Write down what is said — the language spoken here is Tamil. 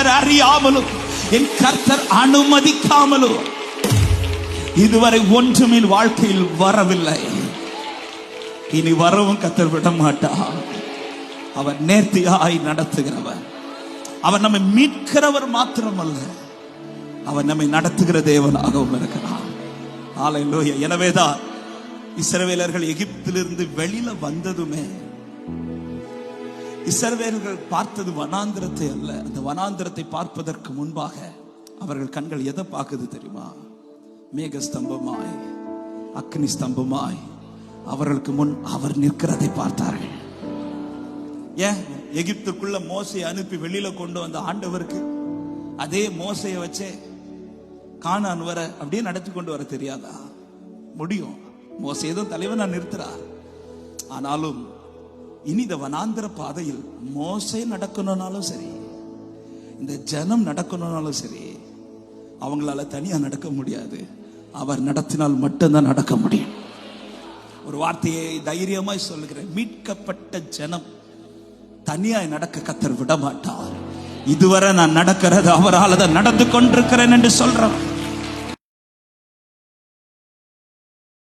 கர்த்தர் அறியாமலும் என் கர்த்தர் அனுமதிக்காமலும் இதுவரை ஒன்றும் என் வாழ்க்கையில் வரவில்லை. இனி வரவும் கர்த்தர் விட மாட்டார். அவர் நேர்த்தியாய் நடத்துகிறவர். அவர் நம்மை மீட்கிறவர் மாத்திரமல்ல, அவர் நம்மை நடத்துகிற தேவனாகவும் இருக்கிறார். ஹல்லேலூயா. எனவேதான் இஸ்ரவேலர்கள் எகிப்திலிருந்து வெளியில வந்ததுமே இஸ்ரவேலர்கள் பார்த்தது வனாந்திரத்தை அல்ல. அந்த வனாந்திரத்தை பார்ப்பதற்கு முன்பாக அவர்கள் கண்கள் எதை பார்க்குது தெரியுமா? மேக ஸ்தம்பமாய், அக்னி ஸ்தம்பமாய் அவர்களுக்கு முன் அவர் நிற்கிறதை பார்த்தார்கள். ஏன்? எகிப்துக்குள்ள மோசையை அனுப்பி வெளியில கொண்டு வந்த ஆண்டவருக்கு அதே மோசையை வச்சே கானான் வர அப்படியே நடத்தி கொண்டு வர தெரியாதா? முடியும். மோசையோ தலைவனா நிறுத்துறார். ஆனாலும் இனி இந்த வனாந்திர பாதையில் மோசே நடக்கணும்னாலும் சரி, இந்த ஜனம் நடக்கணும்னாலும் சரி, அவங்களால தனியா நடக்க முடியாது. அவர் நடத்தினால் மட்டும்தான் நடக்க முடியும். ஒரு வார்த்தையை தைரியமாய் சொல்லுகிறேன், மீட்கப்பட்ட ஜனம் தனியாய் நடக்க கர்த்தர் விட மாட்டார். இதுவரை நான் நடக்கிறது அவரால் தான் நடந்து கொண்டிருக்கிறேன் என்று சொல்றேன்.